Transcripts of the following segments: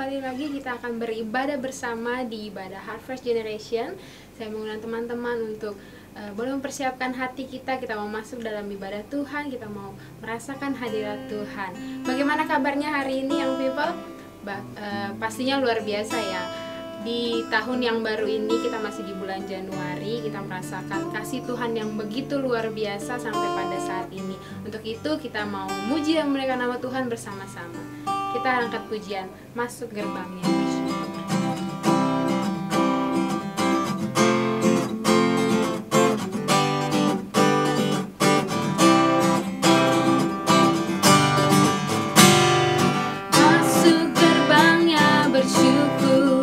kembali lagi kita akan beribadah bersama di ibadah Harvest Generation. Saya mengundang teman-teman untuk boleh mempersiapkan hati kita mau masuk dalam ibadah Tuhan, kita mau merasakan hadirat Tuhan. Bagaimana kabarnya hari ini Young People? Pastinya luar biasa ya. Di tahun yang baru ini, kita masih di bulan Januari, kita merasakan kasih Tuhan yang begitu luar biasa sampai pada saat ini. Untuk itu kita mau muji dan memuliakan nama Tuhan bersama-sama. Kita angkat pujian, masuk gerbangnya bersyukur. Masuk gerbangnya bersyukur.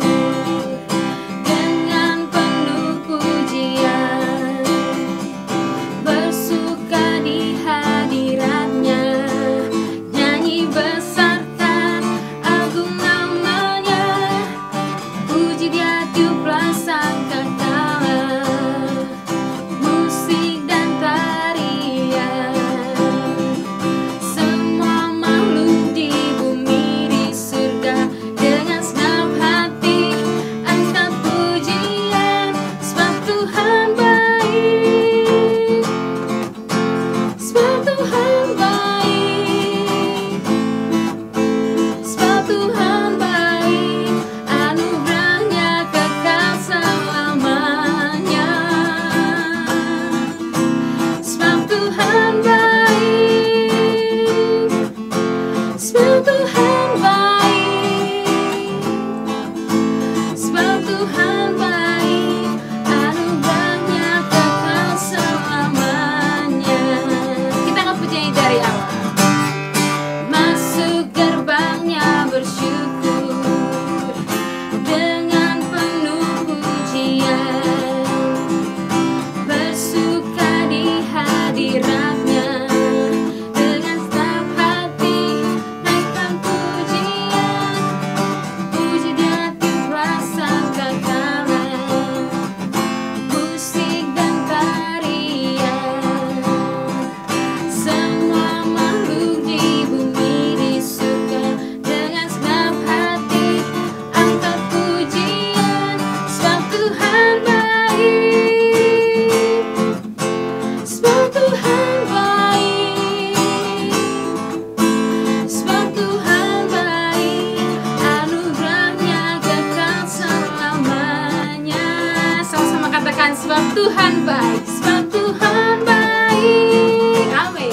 Sebab Tuhan baik, sebab Tuhan baik, amin.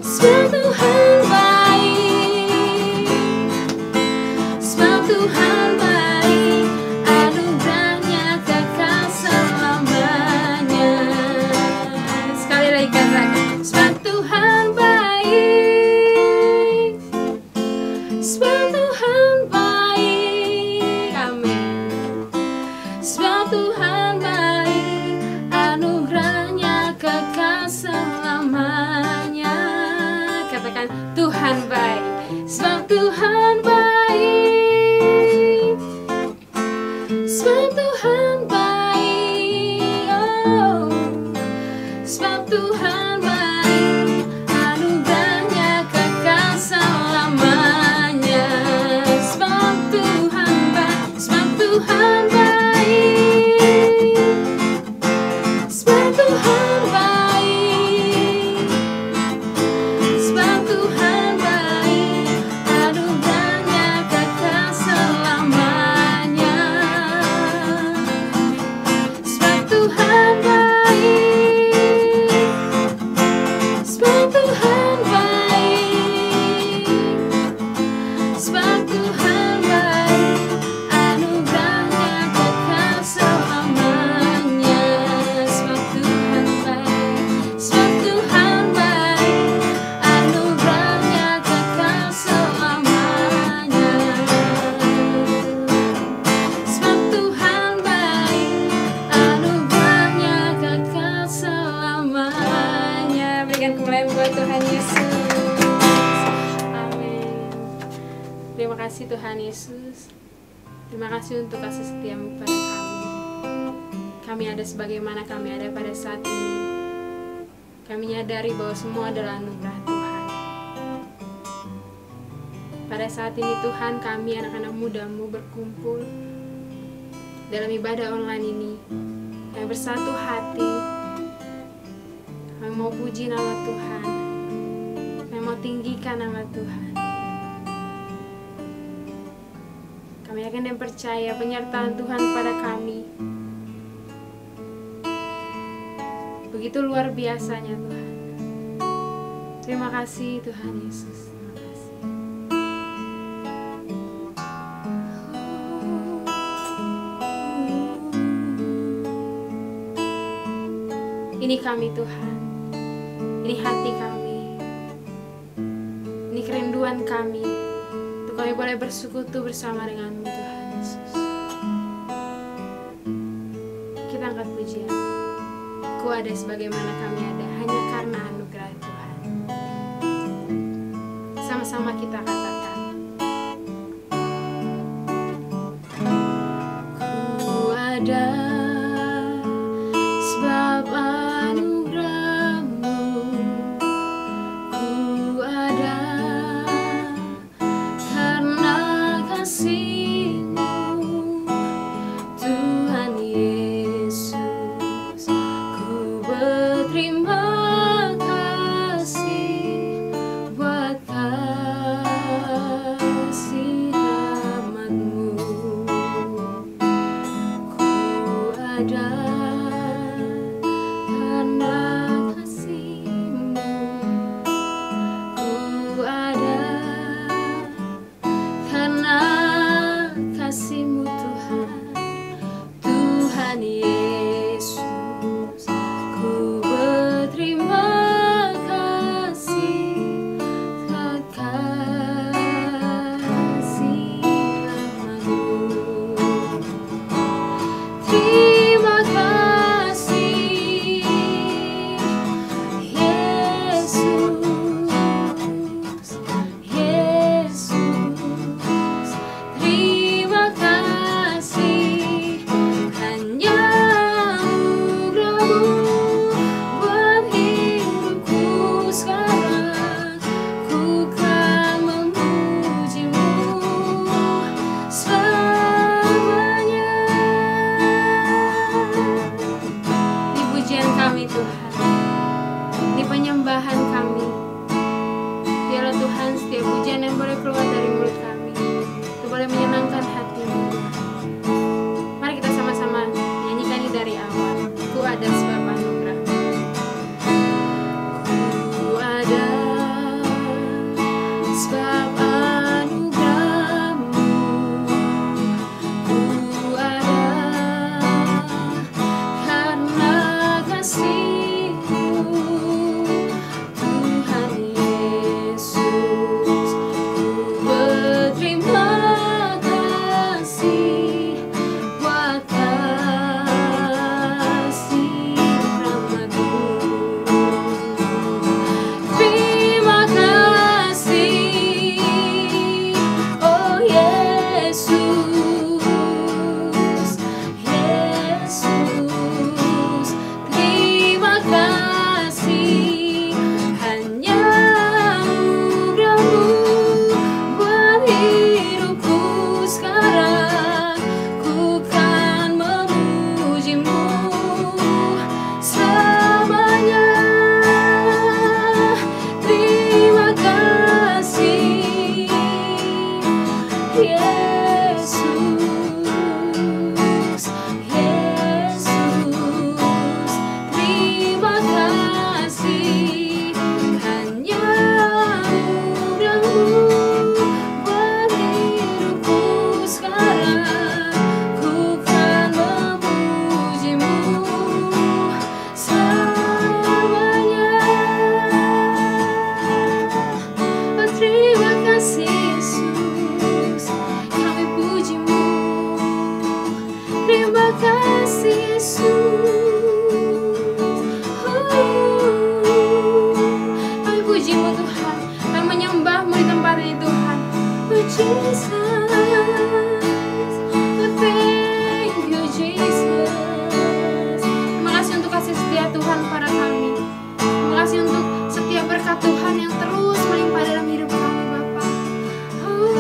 Sebab Tuhan baik, sebab Tuhan baik, anugerahnya kekal selamanya. Sekali lagi katakan, sebab Tuhan baik, sebab Tuhan baik, amin. Sebab Tuhan Tuhan baik, sebab Tuhan baik, sebab Tuhan baik, oh, sebab Tuhan baik, anugerahnya kekal selamanya. Sebab Tuhan baik, sebab Tuhan baik, sebab Tuhan baik, sebab Tuhan Terima kasih Tuhan Yesus. Terima kasih untuk kasih setia-Mu pada kami. Kami ada sebagaimana kami ada pada saat ini. Kami menyadari bahwa semua adalah anugerah Tuhan. pada saat ini Tuhan, kami anak-anak muda-Mu berkumpul dalam ibadah online ini, kami bersatu hati, kami mau puji nama Tuhan, kami mau tinggikan nama Tuhan. Kami yakin dan percaya penyertaan Tuhan pada kami begitu luar biasanya Tuhan. Terima kasih Tuhan Yesus. Terima kasih. Ini kami Tuhan, ini hati kami, ini kerinduan kami, untuk kami boleh bersekutu bersama dengan-Mu Tuhan Yesus. Kita angkat pujian. Ku ada sebagaimana kami ada, hanya karena anugerah Tuhan. Sama-sama kita katakan. Ku ada sebab anugerah-Mu, ku ada karena kasih-Mu, Tuhan Yesus. Ku berterima kasih buat kasih rahmat-Mu. Ku ada karena kasih-Mu, ku ada karena kasih-Mu Tuhan, Tuhan Yesus. Ku berterima kasih buat kasih rahmat-Mu. Terima kasih Yesus, Yesus. Terima kasih, hanya anugerah-Mu buat hidupku sekarang. Ku kan memuji-Mu selamanya. Di pujian kami Tuhan, di penyembahan kami, biarlah Tuhan setiap pujian yang boleh keluar dari mulut kami itu boleh menyenangkan hati-Mu Tuhan. Mari kita sama-sama nyanyikan ini dari awal. Ku ada sebab anugerah-Mu. Ku ada sebab anugerah-Mu, ku ada karena kasih-Mu, Tuhan Yesus. Ku berterima kasih buat kasih rahmat-Mu. Terima kasih, oh Yesus, Yesus. Terima kasih, hanya anugerah-Mu buat hidupku sekarang. Ku kan memuji-Mu selamanya. Terima kasih Yesus, Yesus. Terima kasih, hanya anugerah-Mu buat hidupku sekarang. Ku kan memuji-Mu selamanya. Oh, terima kasih Yesus, kami puji-Mu. Terima kasih Yesus. Kami puji-Mu Tuhan, kami menyembah-Mu di tempat ini Tuhan. Oh Jesus, oh thank you Jesus. Terima kasih untuk kasih setia Tuhan pada kami. Terima kasih untuk setiap berkat Tuhan yang terus melimpah dalam hidup kami Bapa. Oh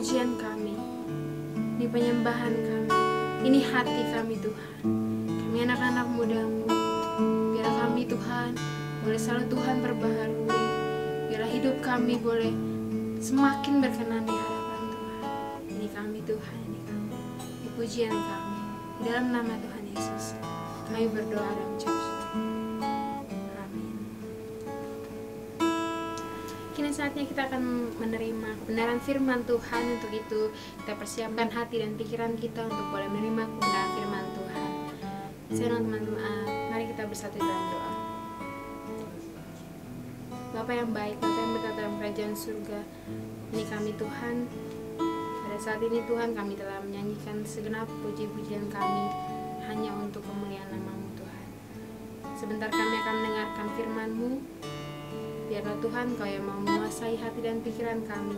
pujian kami, ini penyembahan kami, ini hati kami Tuhan. Kami anak-anak muda-Mu, biarlah kami Tuhan boleh selalu Tuhan perbaharui, biarlah hidup kami boleh semakin berkenan di hadapan Tuhan. Ini kami Tuhan, ini kami, ini pujian kami. Di dalam nama Tuhan Yesus kami berdoa dan ucap syukur. Amin. Kini saatnya kita akan menerima kebenaran firman Tuhan. Untuk itu kita persiapkan hati dan pikiran kita untuk boleh menerima kebenaran firman Tuhan. Sekarang teman-teman, mari kita bersatu dalam doa. Bapa yang baik, Bapa yang berkata dalam kerajaan surga, ini kami Tuhan. Pada saat ini Tuhan, kami telah menyanyikan segenap puji-pujian kami hanya untuk kemuliaan nama-Mu Tuhan. Sebentar kami akan mendengarkan firman-Mu. Biarlah Tuhan Kau yang mau menguasai hati dan pikiran kami.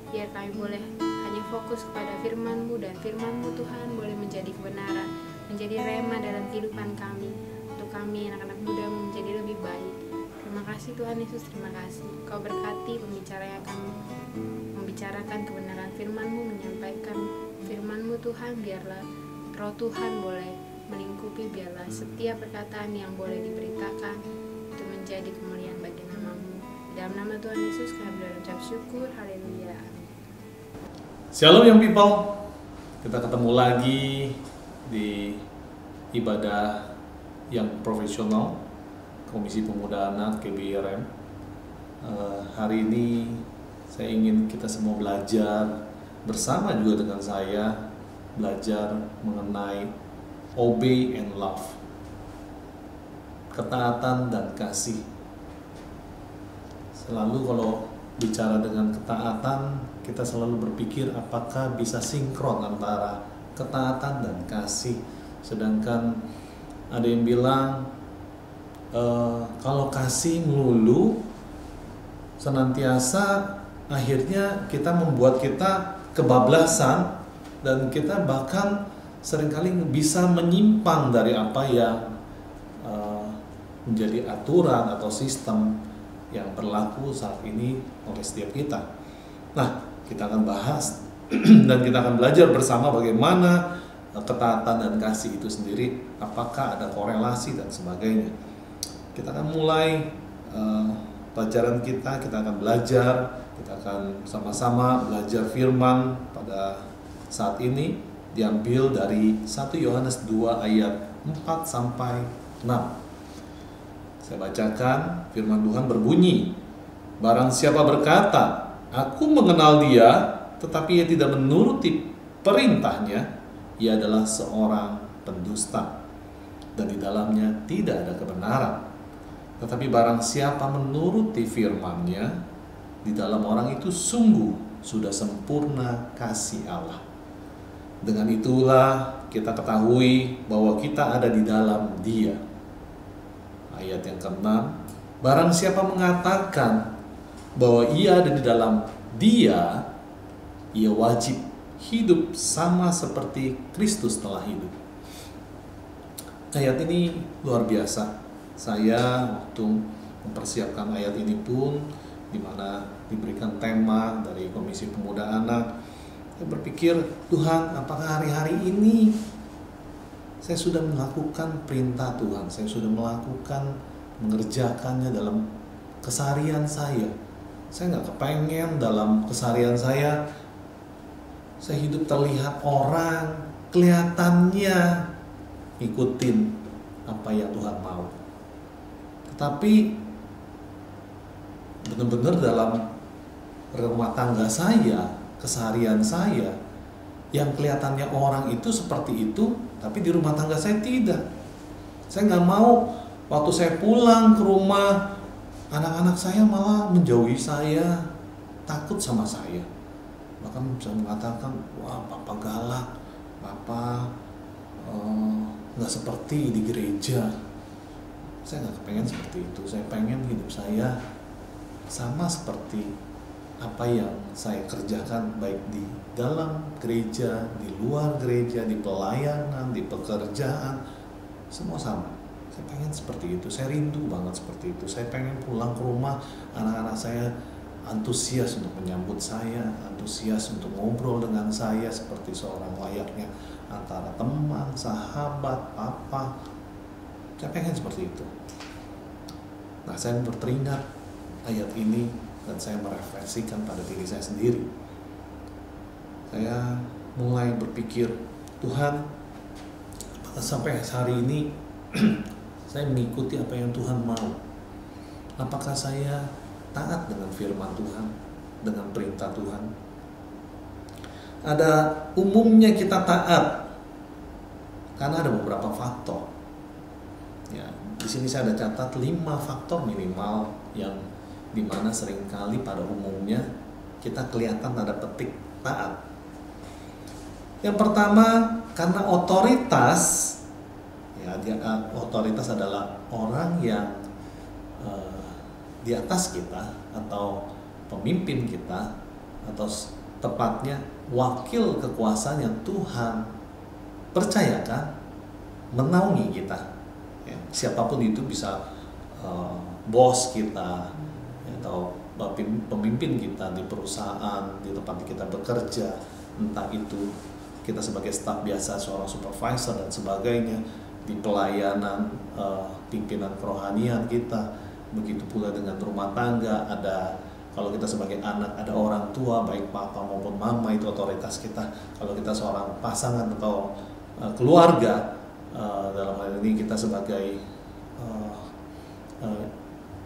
Biar kami boleh hanya fokus kepada firman-Mu, dan firman-Mu Tuhan boleh menjadi kebenaran, menjadi rema dalam kehidupan kami. Untuk kami anak-anak muda-Mu menjadi lebih baik. Terima kasih Tuhan Yesus, terima kasih. Kau berkati pembicara yang akan membicarakan kebenaran firman-Mu, menyampaikan firman-Mu Tuhan. Biarlah Roh Tuhan boleh melingkupi, biarlah setiap perkataan yang boleh diberitakan itu menjadi kemuliaan bagi nama-Mu. Dalam nama Tuhan Yesus kami berucap syukur, haleluya, amin. Shalom young people, kita ketemu lagi di ibadah yang profesional Komisi Pemuda Anak KBRM. Hari ini saya ingin kita semua belajar bersama juga dengan saya, belajar mengenai obey and love, ketaatan dan kasih. Selalu kalau bicara dengan ketaatan, kita selalu berpikir apakah bisa sinkron antara ketaatan dan kasih. Sedangkan ada yang bilang kalau kasih melulu senantiasa, akhirnya kita membuat kita kebablasan dan kita bahkan seringkali bisa menyimpang dari apa yang menjadi aturan atau sistem yang berlaku saat ini oleh setiap kita. Nah, kita akan bahas dan kita akan belajar bersama bagaimana ketaatan dan kasih itu sendiri, apakah ada korelasi dan sebagainya. Kita akan mulai pelajaran kita akan belajar, kita akan sama-sama belajar firman pada saat ini, diambil dari 1 Yohanes 2 ayat 4 sampai 6. Saya bacakan, firman Tuhan berbunyi, barang siapa berkata, aku mengenal dia, tetapi ia tidak menuruti perintahnya, ia adalah seorang pendusta, dan di dalamnya tidak ada kebenaran. Tetapi barang siapa menuruti firman-Nya, di dalam orang itu sungguh sudah sempurna kasih Allah. Dengan itulah kita ketahui bahwa kita ada di dalam Dia. Ayat yang ke-6, barang siapa mengatakan bahwa ia ada di dalam Dia, ia wajib hidup sama seperti Kristus telah hidup. Ayat ini luar biasa. Saya waktu mempersiapkan ayat ini pun, di mana diberikan tema dari Komisi Pemuda Anak, saya berpikir, Tuhan, apakah hari-hari ini saya sudah melakukan perintah Tuhan, saya sudah mengerjakannya dalam keseharian saya. Saya nggak kepengen dalam keseharian saya hidup terlihat orang, kelihatannya ngikutin apa yang Tuhan mau. Tapi benar-benar dalam rumah tangga saya, keseharian saya, yang kelihatannya orang itu seperti itu, tapi di rumah tangga saya tidak. Saya nggak mau waktu saya pulang ke rumah, anak-anak saya malah menjauhi saya, takut sama saya. Bahkan bisa mengatakan, wah papa galak, papa nggak seperti di gereja. Saya nggak kepengen seperti itu. Saya pengen hidup saya sama seperti apa yang saya kerjakan, baik di dalam gereja, di luar gereja, di pelayanan, di pekerjaan, semua sama. Saya pengen seperti itu. Saya rindu banget seperti itu. Saya pengen pulang ke rumah, anak-anak saya antusias untuk menyambut saya, antusias untuk ngobrol dengan saya seperti seorang layaknya antara teman, sahabat, papa. Saya pengen seperti itu. Nah, saya berteringat ayat ini dan saya merefleksikan pada diri saya sendiri. Saya mulai berpikir, Tuhan, apakah sampai hari ini saya mengikuti apa yang Tuhan mau? Apakah saya taat dengan firman Tuhan, dengan perintah Tuhan? Ada umumnya kita taat karena ada beberapa faktor. Ya, di sini saya ada catat 5 faktor minimal yang dimana seringkali pada umumnya kita kelihatan tanda petik taat. Yang pertama, karena otoritas, ya, otoritas adalah orang yang di atas kita atau pemimpin kita atau tepatnya wakil kekuasaan yang Tuhan percayakan menaungi kita. Ya, siapapun itu bisa bos kita atau pemimpin kita di perusahaan, di tempat kita bekerja, entah itu kita sebagai staf biasa, seorang supervisor dan sebagainya, di pelayanan pimpinan kerohanian kita. Begitu pula dengan rumah tangga, ada kalau kita sebagai anak ada orang tua baik papa maupun mama, itu otoritas kita. Kalau kita seorang pasangan atau keluarga, dalam hal ini kita sebagai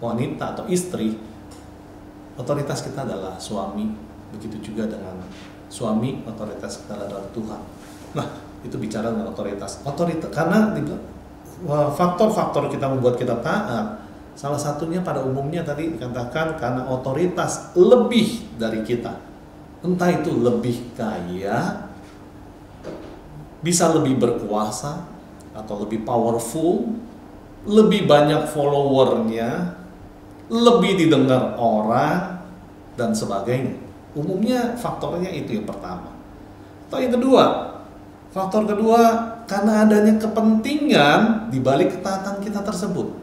wanita atau istri, otoritas kita adalah suami. Begitu juga dengan suami, otoritas kita adalah Tuhan. Nah, itu bicara dengan otoritas karena faktor-faktor kita membuat kita taat. Salah satunya pada umumnya tadi dikatakan karena otoritas lebih dari kita. Entah itu lebih kaya, bisa lebih berkuasa, atau lebih powerful, lebih banyak followernya, lebih didengar orang, dan sebagainya. Umumnya faktornya itu yang pertama. Atau yang kedua, faktor kedua karena adanya kepentingan di balik ketaatan kita tersebut.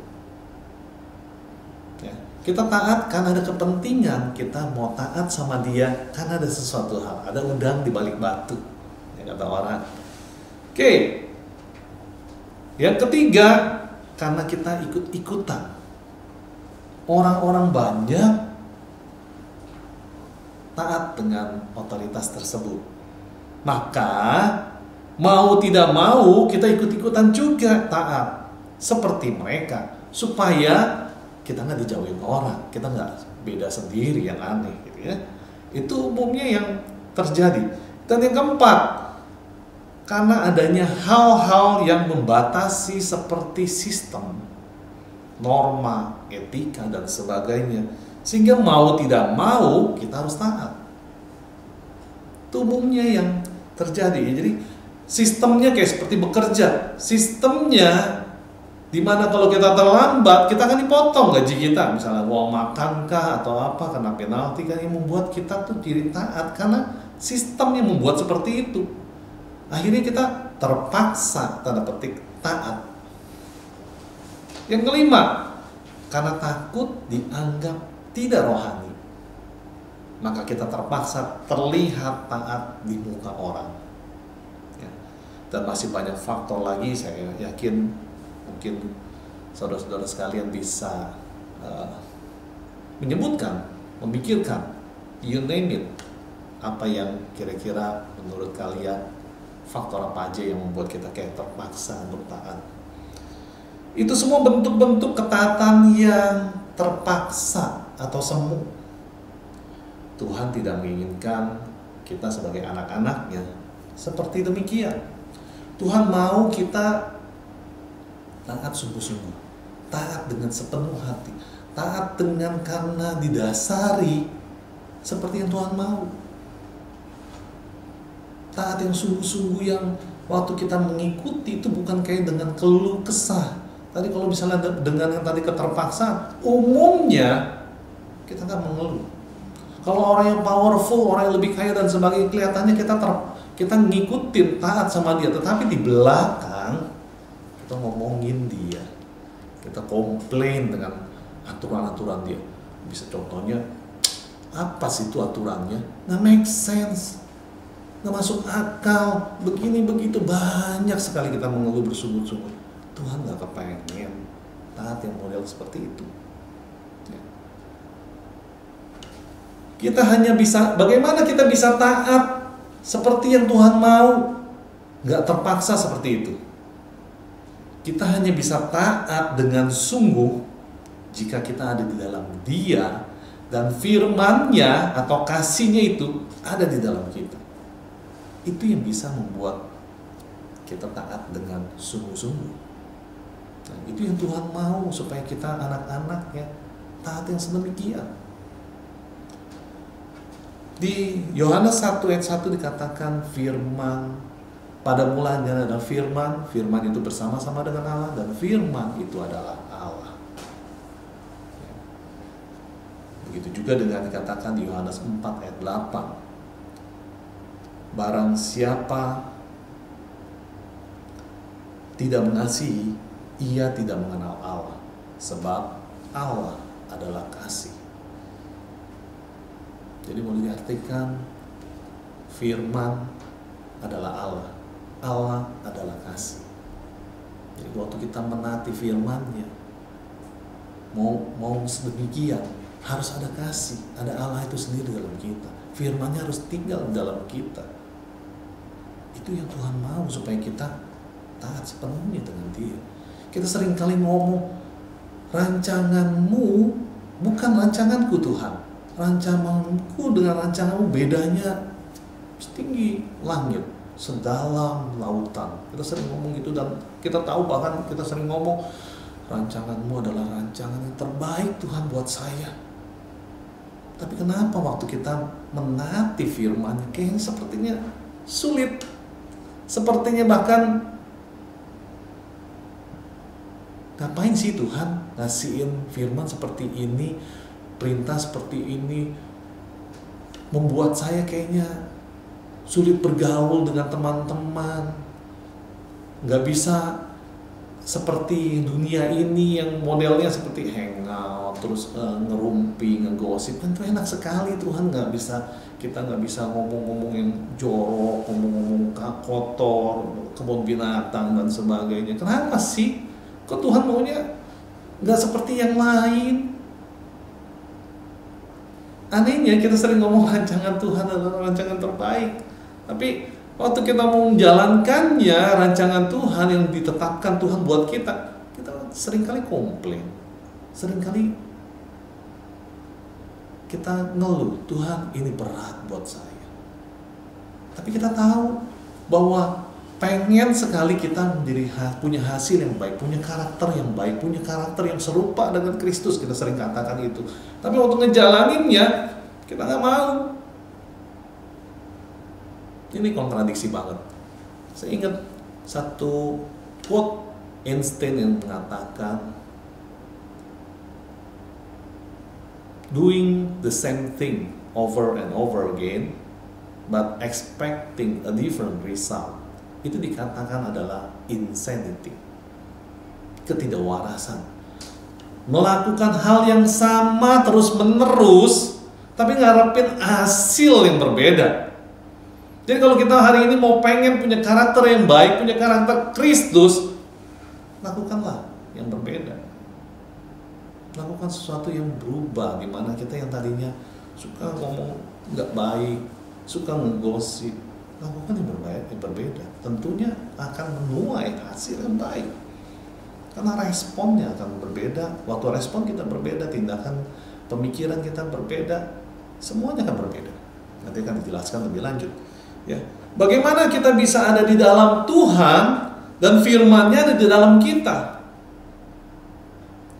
Kita taat karena ada kepentingan, kita mau taat sama dia karena ada sesuatu hal, ada udang di balik batu, ya kata orang. Oke. Yang ketiga, karena kita ikut-ikutan. Orang-orang banyak taat dengan otoritas tersebut. Maka mau tidak mau kita ikut-ikutan juga taat seperti mereka, supaya kita nggak dijauhin orang, kita nggak beda sendiri yang aneh, gitu ya. Itu umumnya yang terjadi. Dan yang keempat, karena adanya hal-hal yang membatasi seperti sistem, norma, etika dan sebagainya, sehingga mau tidak mau kita harus taat. Itu umumnya yang terjadi. Jadi sistemnya kayak seperti bekerja, sistemnya dimana kalau kita terlambat, kita akan dipotong gaji kita, misalnya uang makan kah atau apa, kena penalti kan, yang membuat kita tuh diri taat karena sistem yang membuat seperti itu. Akhirnya kita terpaksa tanda petik taat. Yang kelima, karena takut dianggap tidak rohani, maka kita terpaksa terlihat taat di muka orang. Ya. Dan masih banyak faktor lagi, saya yakin mungkin saudara-saudara sekalian bisa menyebutkan, memikirkan, you name it, apa yang kira-kira menurut kalian faktor apa aja yang membuat kita kayak terpaksa untuk taat. Itu semua bentuk-bentuk ketaatan yang terpaksa atau semu. Tuhan tidak menginginkan kita sebagai anak-anaknya seperti demikian. Tuhan mau kita taat sungguh-sungguh, taat dengan sepenuh hati, taat dengan karena didasari seperti yang Tuhan mau. Taat yang sungguh-sungguh, yang waktu kita mengikuti itu bukan kayak dengan keluh kesah. Tadi kalau misalnya dengan yang tadi keterpaksaan, umumnya kita kan mengeluh. Kalau orang yang powerful, orang yang lebih kaya dan sebagainya, kelihatannya kita ngikutin, taat sama dia, tetapi di belakang kita ngomongin dia, kita komplain dengan aturan-aturan dia. Bisa contohnya, Apa sih itu aturannya? Nggak make sense, nggak masuk akal, begini begitu. Banyak sekali kita mengeluh bersungut-sungut. Tuhan nggak kepengen taat yang model seperti itu. Ya. Kita hanya bisa, bagaimana kita bisa taat seperti yang Tuhan mau, nggak terpaksa seperti itu. Kita hanya bisa taat dengan sungguh jika kita ada di dalam Dia dan firman-Nya atau kasih-Nya itu ada di dalam kita. Itu yang bisa membuat kita taat dengan sungguh-sungguh. Nah, itu yang Tuhan mau supaya kita anak-anaknya taat yang sedemikian. Di Yohanes 1 ayat 1 dikatakan firman, pada mulanya ada firman, firman itu bersama-sama dengan Allah, dan firman itu adalah Allah. Begitu juga dengan dikatakan di Yohanes 4 ayat 8. Barang siapa tidak mengasihi, ia tidak mengenal Allah, sebab Allah adalah kasih. Jadi mau diartikan firman adalah Allah, Allah adalah kasih. Jadi waktu kita menaati firman-Nya, mau sedemikian, harus ada kasih, ada Allah itu sendiri dalam kita. Firman-Nya harus tinggal dalam kita. Itu yang Tuhan mau supaya kita taat sepenuhnya dengan Dia. Kita sering kali ngomong, rancanganmu bukan rancanganku Tuhan. Rancanganku dengan rancanganmu bedanya setinggi langit, sedalam lautan. Kita sering ngomong gitu, dan kita tahu, bahkan kita sering ngomong, rancanganmu adalah rancangan yang terbaik Tuhan buat saya. Tapi kenapa waktu kita menaati firman, kayaknya sepertinya sulit. Sepertinya bahkan, ngapain sih Tuhan ngasihin firman seperti ini, perintah seperti ini, membuat saya kayaknya sulit bergaul dengan teman-teman, nggak bisa seperti dunia ini yang modelnya seperti hangout, terus ngerumpi, ngegosip, kan itu enak sekali. Tuhan nggak bisa, kita nggak bisa ngomong-ngomong yang jorok, ngomong-ngomong kotor, kebun binatang dan sebagainya. Kenapa sih? Kok Tuhan maunya nggak seperti yang lain? Anehnya kita sering ngomong rancangan Tuhan adalah rancangan terbaik, tapi waktu kita mau menjalankannya, rancangan Tuhan yang ditetapkan Tuhan buat kita seringkali komplain, seringkali kita ngeluh, Tuhan ini berat buat saya. Tapi kita tahu bahwa pengen sekali kita punya hasil yang baik, punya karakter yang baik, punya karakter yang serupa dengan Kristus, kita sering katakan itu. Tapi waktu ngejalaninnya, kita nggak mau. Ini kontradiksi banget. Saya ingat satu quote Einstein yang mengatakan, doing the same thing over and over again, but expecting a different result, itu dikatakan adalah insanity, ketidakwarasan. Melakukan hal yang sama terus-menerus, tapi ngarepin hasil yang berbeda. Jadi kalau kita hari ini mau pengen punya karakter yang baik, punya karakter Kristus, lakukanlah yang berbeda. Lakukan sesuatu yang berubah, dimana kita yang tadinya suka ngomong nggak baik, suka ngegosip, lakukan yang berbeda. Tentunya akan menuai hasil yang baik. Karena responnya akan berbeda. Waktu respon kita berbeda, tindakan pemikiran kita berbeda, semuanya akan berbeda. Nanti akan dijelaskan lebih lanjut. Ya, bagaimana kita bisa ada di dalam Tuhan dan firman-Nya ada di dalam kita?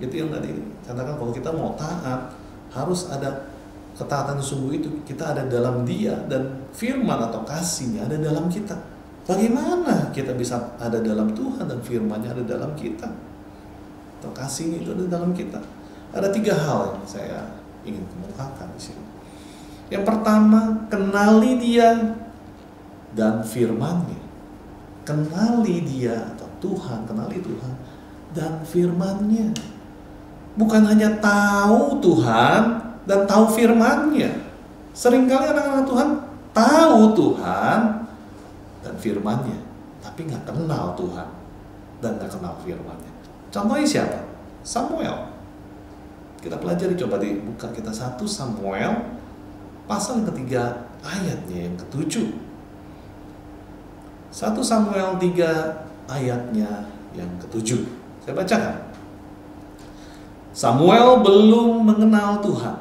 Itu yang tadi katakan, kalau kita mau taat harus ada ketaatan sungguh itu. Kita ada dalam Dia dan firman atau kasih-Nya ada dalam kita. Bagaimana kita bisa ada dalam Tuhan dan firman-Nya ada dalam kita, atau kasih-Nya itu ada dalam kita? Ada 3 hal yang saya ingin kemukakan di sini. Yang pertama, kenali Dia dan firman-Nya. Kenali Dia atau Tuhan, kenali Tuhan dan firman-Nya. Bukan hanya tahu Tuhan dan tahu firman-Nya. Seringkali anak-anak Tuhan tahu Tuhan dan firman-Nya, tapi nggak kenal Tuhan dan nggak kenal firman-Nya. Contohnya siapa? Samuel. Kita pelajari, coba dibuka kita 1 Samuel pasal yang ketiga ayatnya yang ke-7. 1 Samuel 3 ayatnya yang ke-7. Saya bacakan. Samuel belum mengenal Tuhan.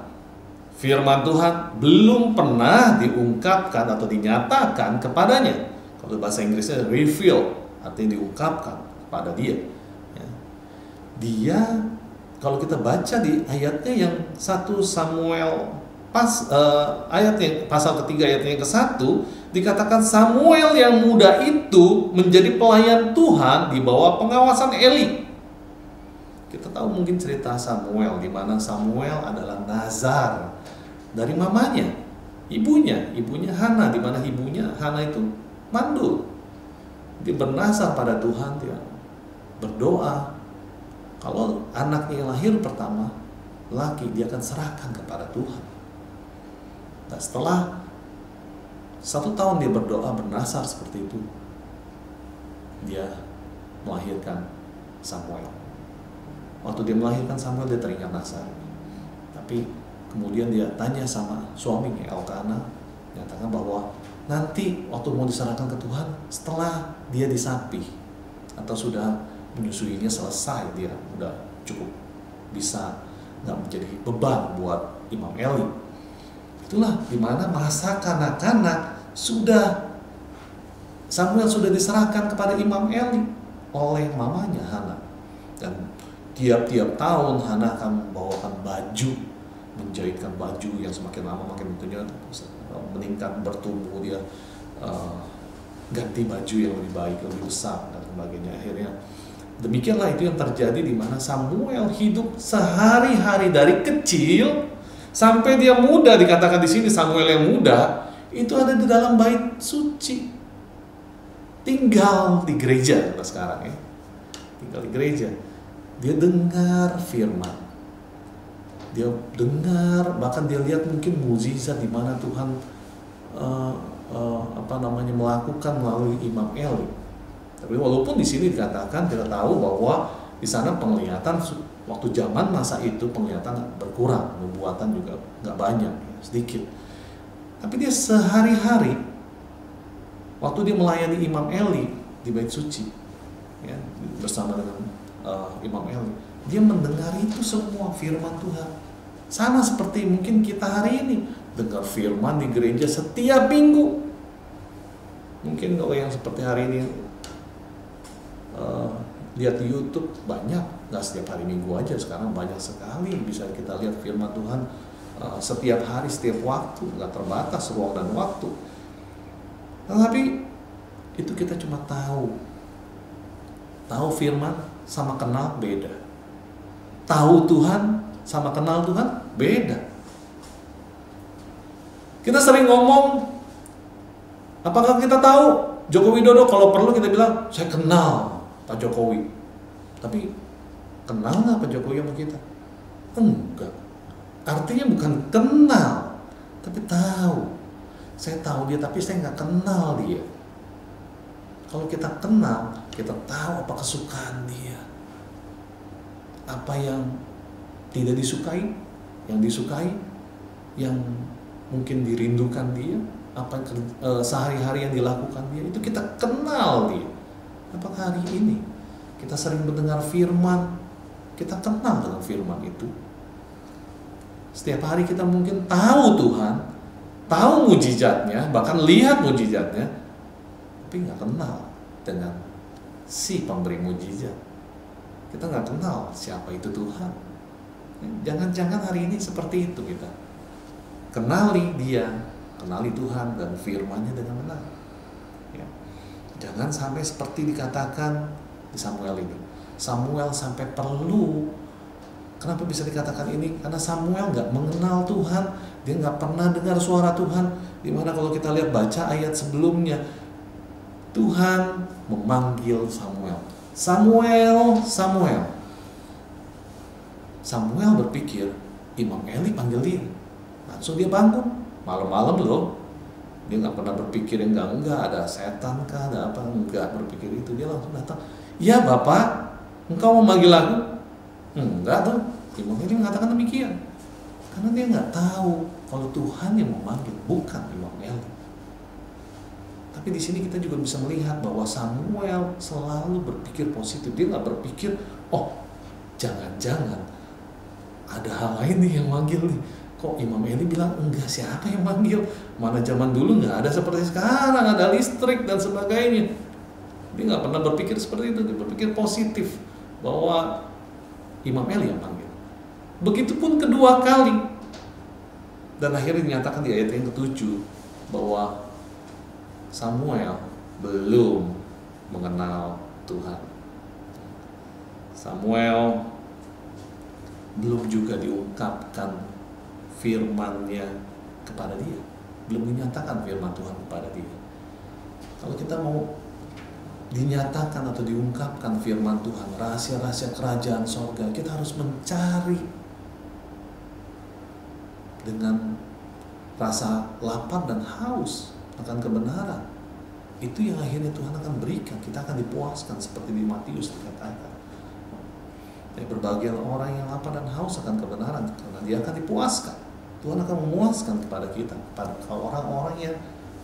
Firman Tuhan belum pernah diungkapkan atau dinyatakan kepadanya. Kalau bahasa Inggrisnya reveal, artinya diungkapkan kepada dia. Dia, kalau kita baca di ayatnya yang 1 Samuel ayatnya pasal ketiga ayatnya yang ke-1, dikatakan Samuel yang muda itu menjadi pelayan Tuhan di bawah pengawasan Eli. Kita tahu mungkin cerita Samuel, di mana Samuel adalah nazar dari mamanya, ibunya Hana, di mana ibunya Hana itu mandul. Dia bernazar pada Tuhan, dia berdoa kalau anaknya yang lahir pertama laki, dia akan serahkan kepada Tuhan. Nah, setelah 1 tahun dia berdoa bernazar seperti itu, dia melahirkan Samuel. Waktu dia melahirkan Samuel, dia teringat nazar. Tapi kemudian dia tanya sama suaminya Elkana, nyatakan bahwa nanti waktu mau diserahkan ke Tuhan setelah dia disapih atau sudah menyusuinya selesai, dia udah cukup bisa nggak menjadi beban buat Imam Eli. Itulah dimana masa kanak-kanak Samuel sudah diserahkan kepada Imam Eli oleh mamanya Hana. Dan tiap-tiap tahun Hana akan membawakan baju, menjahitkan baju yang semakin lama makin tentunya meningkat, bertumbuh, dia ganti baju yang lebih baik, lebih besar dan sebagainya. Akhirnya demikianlah itu yang terjadi, di mana Samuel hidup sehari-hari dari kecil sampai dia muda. Dikatakan di sini Samuel yang muda itu ada di dalam bait suci, tinggal di gereja sekarang ya, tinggal di gereja. Dia dengar firman, dia dengar, bahkan dia lihat mungkin mukjizat di mana Tuhan melakukan melalui Imam Eli. Tapi walaupun di sini dikatakan, kita tahu bahwa di sana penglihatan waktu zaman masa itu penglihatan berkurang, nubuatan juga nggak banyak, sedikit. Tapi dia sehari-hari waktu dia melayani Imam Eli di bait suci, ya, bersama dengan Imam Eli, dia mendengar itu semua firman Tuhan. Sama seperti mungkin kita hari ini dengar firman di gereja setiap minggu. Mungkin kalau yang seperti hari ini lihat di YouTube banyak, nggak setiap hari Minggu aja, sekarang banyak sekali bisa kita lihat firman Tuhan setiap hari, setiap waktu, nggak terbatas ruang dan waktu. Tetapi itu kita cuma tahu firman sama kenal beda. Tahu Tuhan sama kenal Tuhan beda. Kita sering ngomong, apakah kita tahu Joko Widodo? Kalau perlu kita bilang, saya kenal Pak Jokowi. Tapi kenal nggak Pak Jokowi sama kita? Enggak. Artinya bukan kenal, tapi tahu. Saya tahu dia, tapi saya nggak kenal dia. Kalau kita kenal, kita tahu apa kesukaan dia, apa yang tidak disukai, yang disukai, yang mungkin dirindukan dia, apa sehari-hari yang dilakukan dia, itu kita kenal dia. Apakah hari ini kita sering mendengar firman, kita kenal dengan firman itu? Setiap hari kita mungkin tahu Tuhan, tahu mujizatnya, bahkan lihat mujizatnya, tapi nggak kenal dengan si pemberi mujizat. Kita nggak kenal siapa itu Tuhan. Jangan-jangan hari ini seperti itu kita. Kenali dia, kenali Tuhan dan firman-Nya dengan benar. Ya. Jangan sampai seperti dikatakan di Samuel ini. Samuel sampai perlu. Kenapa bisa dikatakan ini? Karena Samuel nggak mengenal Tuhan, dia nggak pernah dengar suara Tuhan. Dimana kalau kita lihat baca ayat sebelumnya, Tuhan memanggil Samuel. Samuel, Samuel. Samuel berpikir, Imam Eli panggil dia, langsung dia bangun. Malam-malam loh, dia nggak pernah berpikir yang enggak ada setan kah, ada apa, enggak berpikir itu. Dia langsung datang, ya Bapak, engkau mau manggil aku? Enggak tuh, Imam Eli mengatakan demikian, karena dia nggak tahu kalau Tuhan yang memanggil, bukan Imam Eli. Tapi di sini kita juga bisa melihat bahwa Samuel selalu berpikir positif. Dia nggak berpikir, oh jangan-jangan ada hal lain nih yang manggil nih. Kok Imam Eli bilang enggak, siapa yang manggil? Mana zaman dulu nggak ada seperti sekarang, ada listrik dan sebagainya. Dia nggak pernah berpikir seperti itu. Dia berpikir positif bahwa Imam Eli yang manggil. Begitupun kedua kali. Dan akhirnya dinyatakan di ayat yang ke-7 bahwa Samuel belum mengenal Tuhan. Samuel belum juga diungkapkan firman-Nya kepada dia, belum dinyatakan firman Tuhan kepada dia. Kalau kita mau dinyatakan atau diungkapkan firman Tuhan, rahasia-rahasia kerajaan sorga, kita harus mencari dengan rasa lapar dan haus akan kebenaran. Itu yang akhirnya Tuhan akan berikan, kita akan dipuaskan seperti di Matius dikatakan. Berbahagia orang yang lapar dan haus akan kebenaran, karena dia akan dipuaskan. Tuhan akan memuaskan kepada kita, kepada orang-orang yang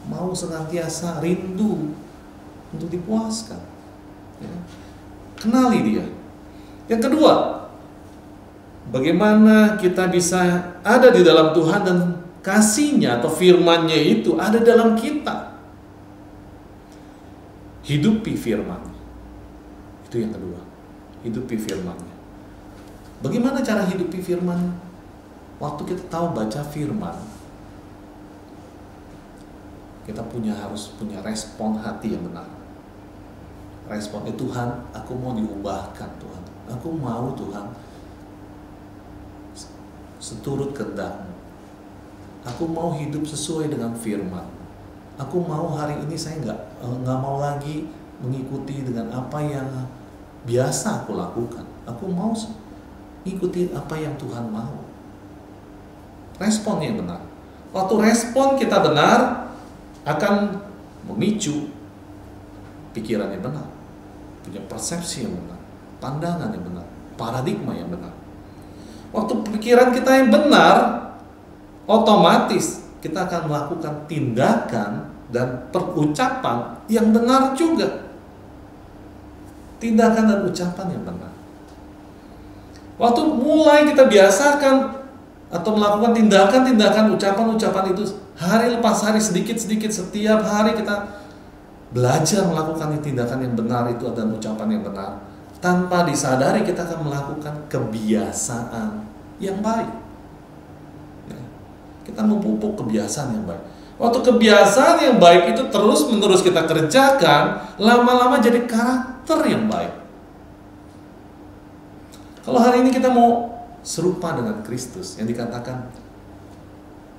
mau senantiasa rindu untuk dipuaskan. Ya. Kenali dia. Yang kedua, bagaimana kita bisa ada di dalam Tuhan dan kasih-Nya atau firman-Nya itu ada dalam kita. Hidupi firman. Itu yang kedua. Hidupi firman-Nya. Bagaimana cara hidupi firman? Waktu kita tahu baca firman, kita harus punya respon hati yang benar. Responnya, Tuhan, aku mau diubahkan Tuhan. Aku mau Tuhan seturut kehendak-Mu. Aku mau hidup sesuai dengan firman. Aku mau hari ini saya nggak mau lagi mengikuti dengan apa yang biasa aku lakukan. Aku mau ikuti apa yang Tuhan mau. Responnya yang benar. Waktu respon kita benar, akan memicu pikiran yang benar, punya persepsi yang benar, pandangan yang benar, paradigma yang benar. Waktu pikiran kita yang benar, otomatis kita akan melakukan tindakan dan perucapan yang benar juga. Tindakan dan ucapan yang benar. Waktu mulai kita biasakan atau melakukan tindakan-tindakan, ucapan-ucapan itu hari lepas hari, sedikit-sedikit, setiap hari kita belajar melakukan tindakan yang benar itu dan ucapan yang benar. Tanpa disadari kita akan melakukan kebiasaan yang baik. Ya. Kita memupuk kebiasaan yang baik. Waktu kebiasaan yang baik itu terus-menerus kita kerjakan, lama-lama jadi karakter yang baik. Kalau hari ini kita mau serupa dengan Kristus yang dikatakan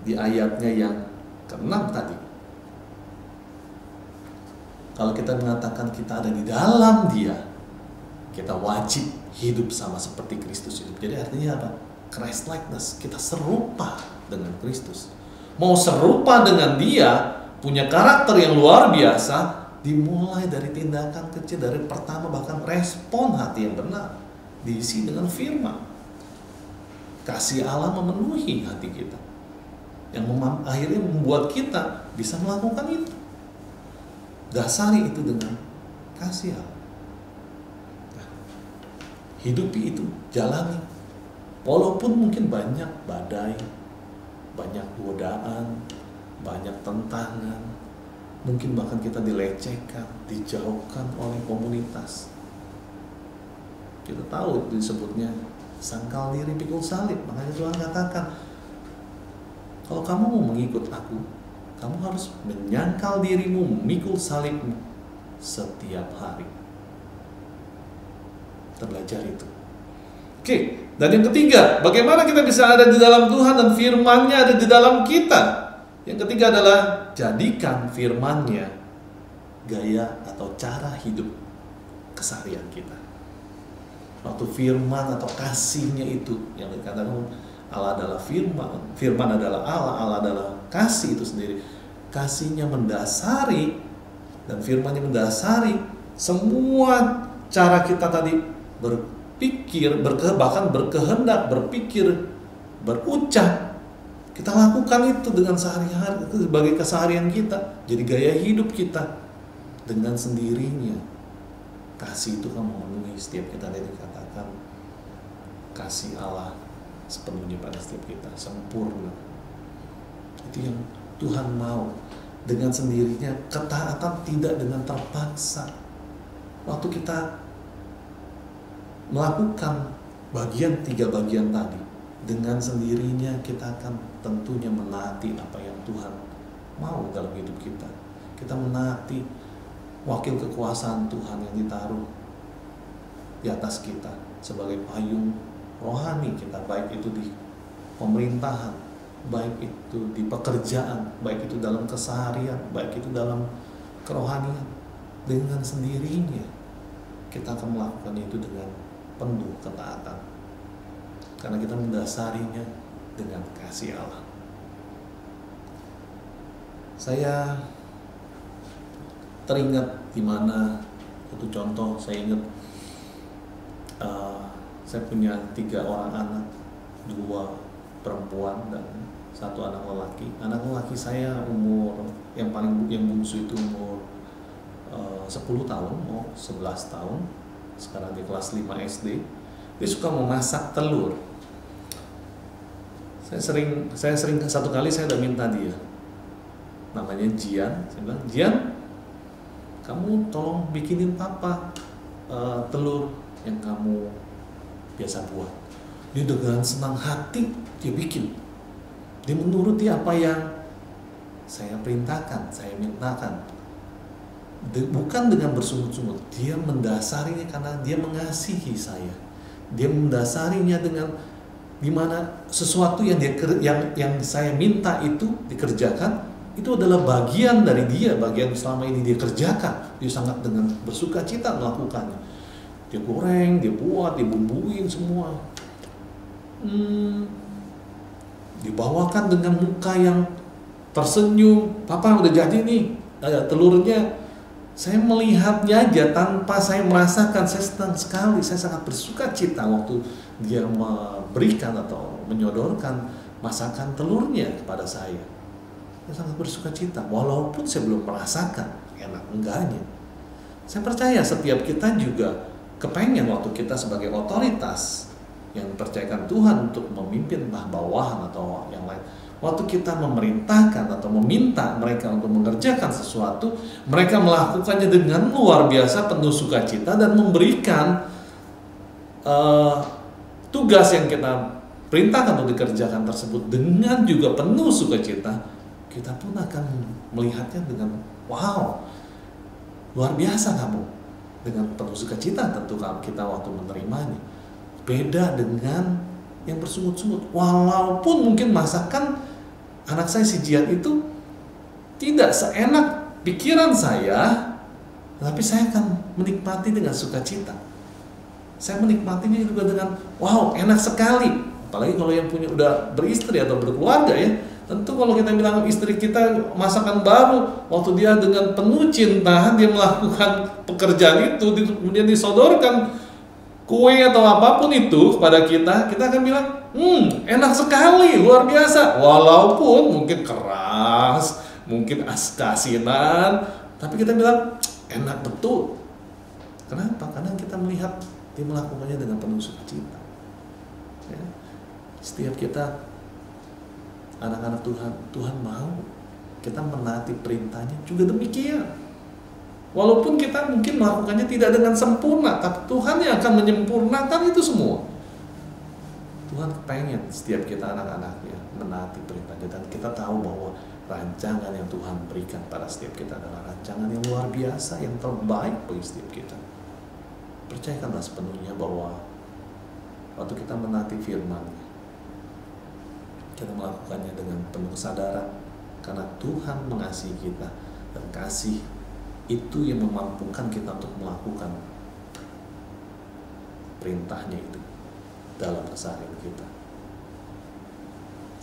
di ayatnya yang ke-6 tadi. Kalau kita mengatakan kita ada di dalam Dia, kita wajib hidup sama seperti Kristus hidup. Jadi artinya apa? Christ likeness, kita serupa dengan Kristus. Mau serupa dengan Dia, punya karakter yang luar biasa, dimulai dari tindakan kecil, dari pertama bahkan respon hati yang benar, diisi dengan firman. Kasih Allah memenuhi hati kita, yang akhirnya membuat kita bisa melakukan itu. Dasari itu dengan kasih Allah. Nah, hidupi itu, jalani. Walaupun mungkin banyak badai, banyak godaan, banyak tantangan, mungkin bahkan kita dilecehkan, dijauhkan oleh komunitas. Kita tahu disebutnya sangkal diri pikul salib. Makanya Tuhan katakan, kalau kamu mau mengikut aku, kamu harus menyangkal dirimu, memikul salibmu setiap hari. Kita belajar itu. Oke, dan yang ketiga, bagaimana kita bisa ada di dalam Tuhan dan firman-Nya ada di dalam kita. Yang ketiga adalah jadikan firman-Nya gaya atau cara hidup keseharian kita. Waktu firman atau kasih-Nya itu yang dikatakan Allah adalah firman, firman adalah Allah, Allah adalah kasih itu sendiri. Kasihnya mendasari dan firmannya mendasari semua cara kita tadi berpikir, bahkan berkehendak, berpikir, berucap. Kita lakukan itu dengan sehari-hari, itu sebagai keseharian kita, jadi gaya hidup kita. Dengan sendirinya kasih itu kan memenuhi setiap kita. Tadi dikatakan kasih Allah sepenuhnya pada setiap kita, sempurna. Itu yang Tuhan mau. Dengan sendirinya, ketaatan tidak dengan terpaksa. Waktu kita melakukan tiga bagian tadi, dengan sendirinya kita akan tentunya menaati apa yang Tuhan mau dalam hidup kita. Kita menaati wakil kekuasaan Tuhan yang ditaruh di atas kita sebagai payung rohani kita, baik itu di pemerintahan, baik itu di pekerjaan, baik itu dalam keseharian, baik itu dalam kerohanian. Dengan sendirinya kita akan melakukan itu dengan penuh ketaatan, karena kita mendasarinya dengan kasih Allah. Saya teringat di mana satu contoh, saya ingat saya punya 3 orang anak, 2 perempuan dan 1 anak lelaki. Anak lelaki saya umur yang bungsu itu umur 10 tahun, mau 11 tahun. Sekarang di kelas 5 SD. Dia suka memasak telur. Saya sering satu kali saya udah minta dia. Namanya Jian. Saya bilang, "Jian, kamu tolong bikinin papa telur yang kamu biasa buat." Dia dengan senang hati dia bikin. Dia menuruti apa yang saya perintahkan, saya mintakan. Bukan dengan bersungut-sungut, dia mendasarinya karena dia mengasihi saya. Dia mendasarinya dengan dimana sesuatu yang saya minta itu dikerjakan. Itu adalah bagian dari dia, bagian selama ini dia kerjakan. Dia sangat dengan bersuka cita melakukannya. Dia goreng, dia buat, dia bumbuin semua. Dibawakan dengan muka yang tersenyum. "Papa udah jadi nih telurnya." Saya melihatnya aja tanpa saya merasakan, saya senang sekali. Saya sangat bersuka cita waktu dia memberikan atau menyodorkan masakan telurnya kepada saya. Saya sangat bersuka cita, walaupun saya belum merasakan enak enggaknya. Saya percaya setiap kita juga kepengen waktu kita sebagai otoritas yang dipercayakan Tuhan untuk memimpin bawahan atau yang lain. Waktu kita memerintahkan atau meminta mereka untuk mengerjakan sesuatu, mereka melakukannya dengan luar biasa, penuh sukacita dan memberikan tugas yang kita perintahkan untuk dikerjakan tersebut dengan juga penuh sukacita. Kita pun akan melihatnya dengan wow, luar biasa kamu, dengan penuh sukacita tentu kita waktu menerimanya. Beda dengan yang bersungut-sungut. Walaupun mungkin masakan anak saya si Jian itu tidak seenak pikiran saya, tapi saya akan menikmati dengan sukacita. Saya menikmatinya juga dengan wow, enak sekali. Apalagi kalau yang udah beristri atau berkeluarga ya. Tentu kalau kita bilang istri kita masakan baru, waktu dia dengan penuh cinta dia melakukan pekerjaan itu, kemudian disodorkan kue atau apapun itu kepada kita akan bilang, enak sekali, luar biasa. Walaupun mungkin keras, mungkin kasinan, tapi kita bilang enak betul. Kenapa? Karena kita melihat dia melakukannya dengan penuh sukacita. Ya. Setiap kita anak-anak Tuhan mau kita menaati perintahnya juga demikian. Walaupun kita mungkin melakukannya tidak dengan sempurna, tapi Tuhan yang akan menyempurnakan itu semua. Tuhan pengen setiap kita anak-anaknya menaati perintahnya, dan kita tahu bahwa rancangan yang Tuhan berikan pada setiap kita adalah rancangan yang luar biasa, yang terbaik bagi setiap kita. Percayakanlah sepenuhnya bahwa waktu kita menaati firman-Nya, kita melakukannya dengan penuh kesadaran karena Tuhan mengasihi kita, dan kasih itu yang memampukan kita untuk melakukan perintahnya itu dalam keseharian kita.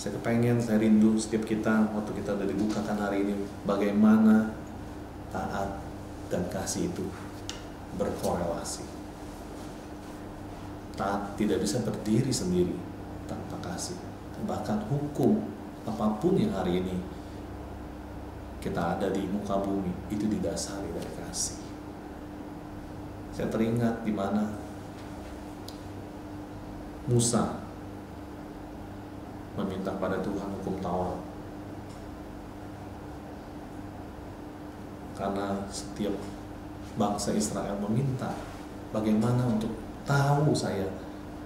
Saya rindu setiap kita waktu kita udah dibukakan hari ini, bagaimana taat dan kasih itu berkorelasi. Taat tidak bisa berdiri sendiri tanpa kasih. Bahkan hukum apapun yang hari ini kita ada di muka bumi itu didasari dari kasih. Saya teringat di mana Musa meminta pada Tuhan hukum Taurat, karena setiap bangsa Israel meminta bagaimana untuk tahu saya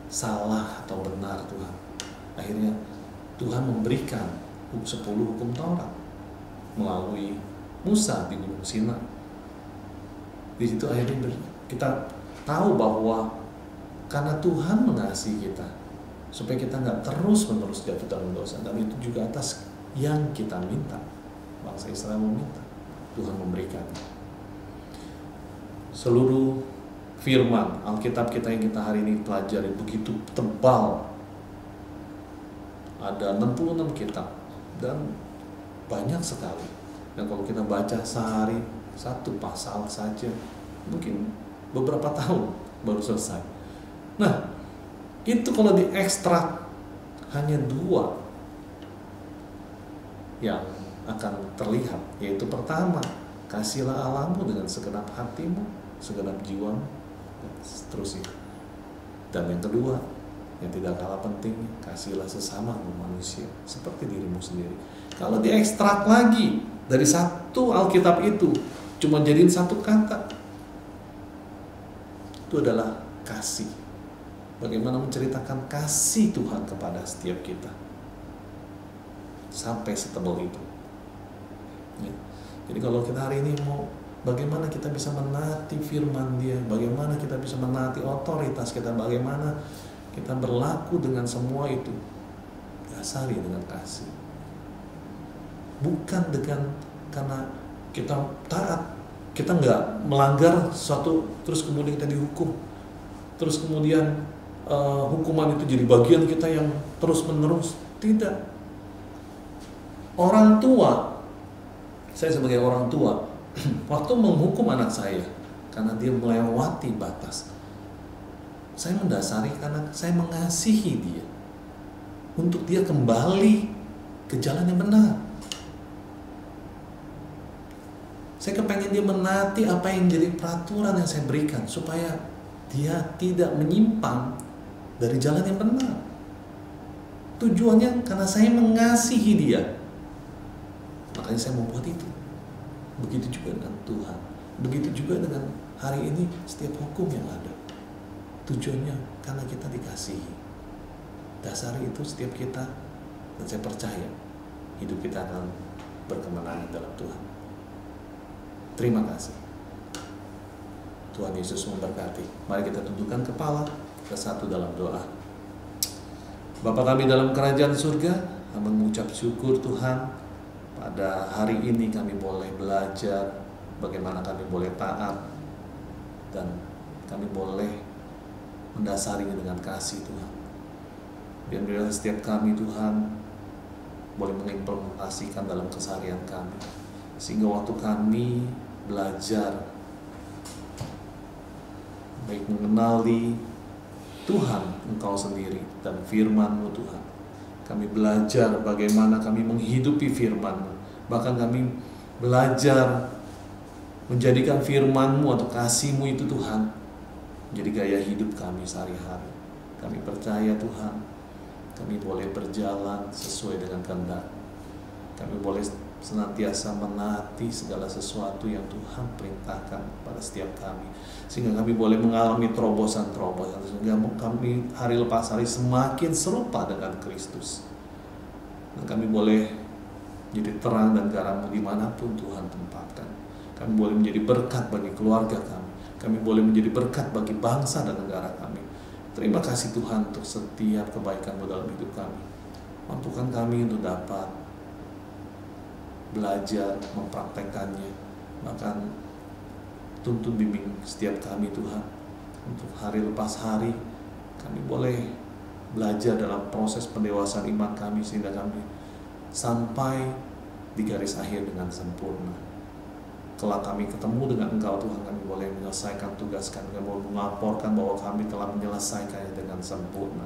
salah atau benar Tuhan. Akhirnya Tuhan memberikan 10 hukum Taurat melalui Musa di Gunung Sinai. Di situ akhirnya kita tahu bahwa karena Tuhan mengasihi kita, supaya kita nggak terus-menerus jatuh dalam dosa, dan itu juga atas yang kita minta. Bangsa Israel meminta, Tuhan memberikan. Seluruh firman Alkitab kita yang kita hari ini pelajari begitu tebal. Ada 66 kitab dan banyak sekali. Dan kalau kita baca sehari satu pasal saja, mungkin beberapa tahun baru selesai. Nah, itu kalau diekstrak hanya 2 yang akan terlihat, yaitu pertama, kasihlah Allahmu dengan segenap hatimu, segenap jiwamu, dan seterusnya. Dan yang kedua, yang tidak kalah penting, kasihlah sesamamu manusia seperti dirimu sendiri. Kalau diekstrak lagi dari satu Alkitab itu, cuma jadiin satu kata, itu adalah kasih. Bagaimana menceritakan kasih Tuhan kepada setiap kita sampai setebal itu. Ya. Jadi kalau kita hari ini mau bagaimana kita bisa menaati firman Dia, bagaimana kita bisa menaati otoritas kita, bagaimana kita berlaku dengan semua itu, dasari dengan kasih. Bukan dengan karena kita taat, kita nggak melanggar sesuatu terus kemudian kita dihukum, terus kemudian hukuman itu jadi bagian kita yang terus menerus. Tidak. Orang tua, saya sebagai orang tua, waktu menghukum anak saya karena dia melewati batas, saya mendasari karena saya mengasihi dia, untuk dia kembali ke jalan yang benar. Saya kepengen dia menaati apa yang jadi peraturan yang saya berikan, supaya dia tidak menyimpang dari jalan yang benar. Tujuannya karena saya mengasihi dia, makanya saya mau buat itu. Begitu juga dengan Tuhan, begitu juga dengan hari ini setiap hukum yang ada. Tujuannya karena kita dikasihi. Dasari itu setiap kita, dan saya percaya hidup kita akan berkemenangan dalam Tuhan. Terima kasih. Tuhan Yesus memberkati. Mari kita tundukkan kepala, bersatu dalam doa. Bapa kami dalam kerajaan surga, kami mengucap syukur Tuhan, pada hari ini kami boleh belajar bagaimana kami boleh taat, dan kami boleh mendasarinya dengan kasih Tuhan. Biar setiap kami Tuhan boleh mengimplementasikan dalam keseharian kami, sehingga waktu kami belajar baik mengenali Tuhan Engkau sendiri dan firman-Mu Tuhan, kami belajar bagaimana kami menghidupi firman-Mu, bahkan kami belajar menjadikan firman-Mu atau kasih-Mu itu Tuhan menjadi gaya hidup kami sehari-hari. Kami percaya Tuhan, kami boleh berjalan sesuai dengan kehendak. Kami boleh senantiasa menaati segala sesuatu yang Tuhan perintahkan pada setiap kami, sehingga kami boleh mengalami terobosan-terobosan, sehingga kami hari lepas hari semakin serupa dengan Kristus, dan kami boleh jadi terang dan garam dimanapun Tuhan tempatkan. Kami boleh menjadi berkat bagi keluarga kami boleh menjadi berkat bagi bangsa dan negara kami. Terima kasih Tuhan untuk setiap kebaikan-Mu dalam hidup kami. Mampukan kami untuk dapat belajar, mempraktekannya, bahkan tuntun bimbing setiap kami Tuhan, untuk hari lepas hari kami boleh belajar dalam proses pendewasaan iman kami sehingga kami sampai di garis akhir dengan sempurna. Kelak kami ketemu dengan Engkau Tuhan, kami boleh menyelesaikan tugas kami, kami boleh melaporkan bahwa kami telah menyelesaikannya dengan sempurna.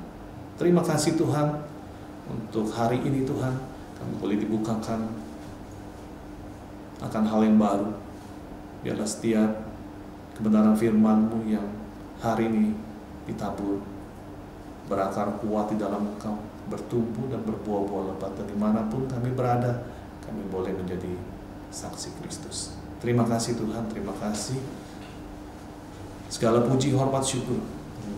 Terima kasih Tuhan untuk hari ini Tuhan, kami boleh dibukakan akan hal yang baru. Biarlah setiap kebenaran firman-Mu yang hari ini ditabur berakar kuat di dalam Engkau, bertumbuh dan berbuah-buah lebat, dan dimanapun kami berada, kami boleh menjadi saksi Kristus. Terima kasih Tuhan, terima kasih. Segala puji, hormat, syukur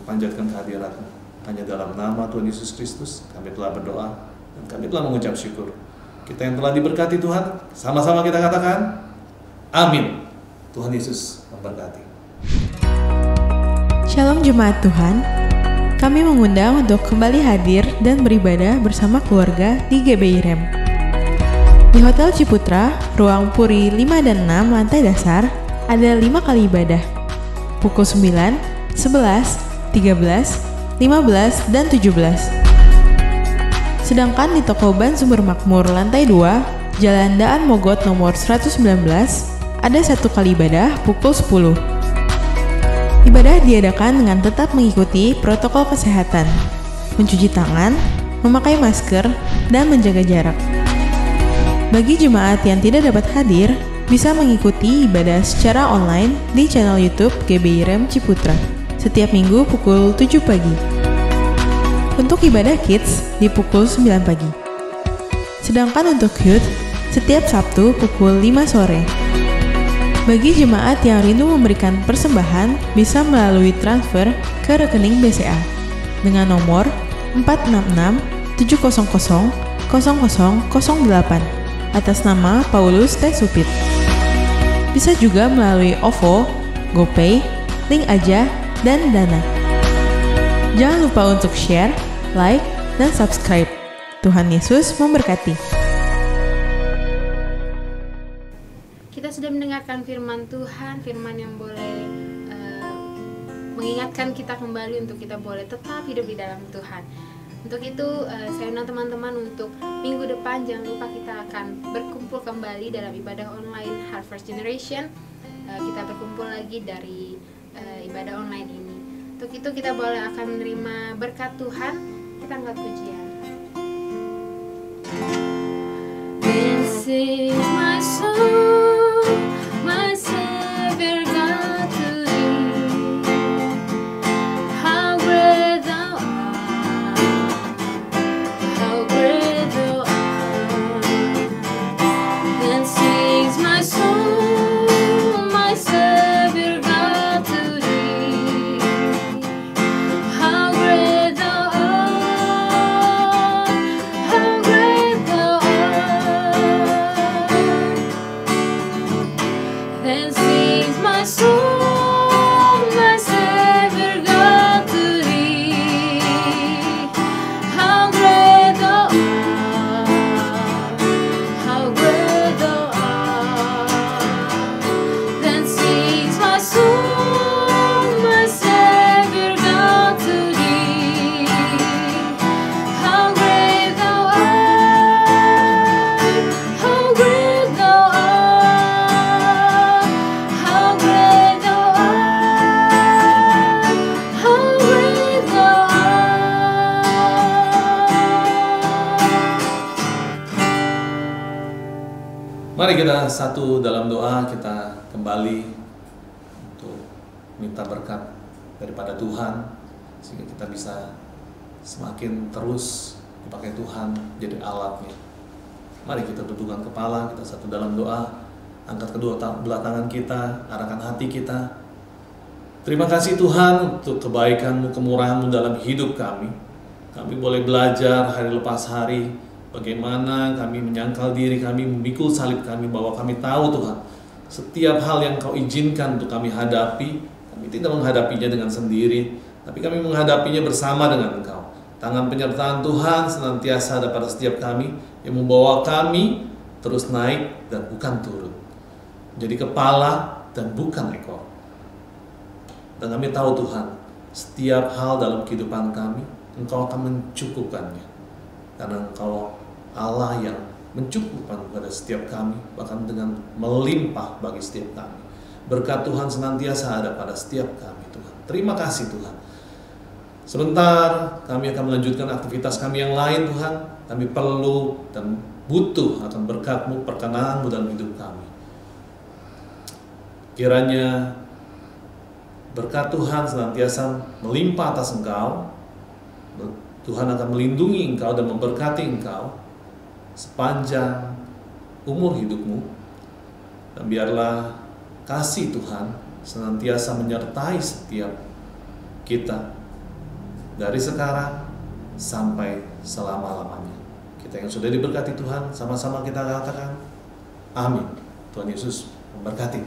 panjatkan kehadirat-Mu. Hanya dalam nama Tuhan Yesus Kristus kami telah berdoa dan kami telah mengucap syukur. Kita yang telah diberkati Tuhan, sama-sama kita katakan amin. Tuhan Yesus memberkati. Shalom Jemaat Tuhan, kami mengundang untuk kembali hadir dan beribadah bersama keluarga di GBI REM. Di Hotel Ciputra, ruang Puri 5 dan 6 lantai dasar, ada 5 kali ibadah. Pukul 9, 11, 13, 15, dan 17. Sedangkan di Toko Ban Sumber Makmur lantai 2, Jalan Daan Mogot nomor 119, ada 1 kali ibadah pukul 10. Ibadah diadakan dengan tetap mengikuti protokol kesehatan, mencuci tangan, memakai masker, dan menjaga jarak. Bagi jemaat yang tidak dapat hadir, bisa mengikuti ibadah secara online di channel YouTube GBI REM Ciputra setiap minggu pukul 7 pagi. Untuk ibadah kids di pukul 9 pagi. Sedangkan untuk youth, setiap Sabtu pukul 5 sore. Bagi jemaat yang rindu memberikan persembahan, bisa melalui transfer ke rekening BCA dengan nomor 466 700 0008 atas nama Paulus T. Supit. Bisa juga melalui OVO, GoPay, Link Aja, dan Dana. Jangan lupa untuk share, like, dan subscribe. Tuhan Yesus memberkati. Kita sudah mendengarkan firman Tuhan, firman yang boleh mengingatkan kita kembali untuk kita boleh tetap hidup di dalam Tuhan. Untuk itu, saya undang teman-teman untuk minggu depan jangan lupa kita akan berkumpul kembali dalam ibadah online Heart First Generation. Kita berkumpul lagi dari ibadah online ini. Untuk itu kita boleh akan menerima berkat Tuhan. Kita angkat pujian. This is my song, my Savior God to thee. How great thou art, how great thou art. Then sings my soul, my Savior God to thee. How great thou art, how great thou art. Then sings my soul, my Savior God to thee. How great thou art, how great thou art. Then sings my soul, my Savior God to thee. How great thou art, how great thou art. How great thou art, how great thou art. Mari kita satu dalam doa, kita kembali untuk minta berkat daripada Tuhan sehingga kita bisa semakin terus dipakai Tuhan jadi alatnya. Mari kita dudukkan kepala, kita satu dalam doa, angkat kedua belah tangan kita, arahkan hati kita. Terima kasih Tuhan untuk kebaikan-Mu, kemurahan-Mu dalam hidup kami. Kami boleh belajar hari lepas hari bagaimana kami menyangkal diri kami, memikul salib kami, bahwa kami tahu Tuhan, setiap hal yang Kau izinkan untuk kami hadapi, kami tidak menghadapinya dengan sendiri, tapi kami menghadapinya bersama dengan Engkau. Tangan penyertaan Tuhan senantiasa ada pada setiap kami, yang membawa kami terus naik dan bukan turun, jadi kepala dan bukan ekor. Dan kami tahu Tuhan, setiap hal dalam kehidupan kami Engkau akan mencukupkannya. Karena Engkau Allah yang mencukupkan kepada setiap kami, bahkan dengan melimpah bagi setiap kami. Berkat Tuhan senantiasa ada pada setiap kami, Tuhan. Terima kasih, Tuhan. Sebentar kami akan melanjutkan aktivitas kami yang lain, Tuhan. Kami perlu dan butuh akan berkat-Mu, perkenan-Mu dalam hidup kami. Kiranya berkat Tuhan senantiasa melimpah atas Engkau. Tuhan akan melindungi Engkau dan memberkati Engkau sepanjang umur hidupmu. Dan biarlah kasih Tuhan senantiasa menyertai setiap kita dari sekarang sampai selama-lamanya. Kita yang sudah diberkati Tuhan, sama-sama kita katakan amin. Tuhan Yesus memberkati.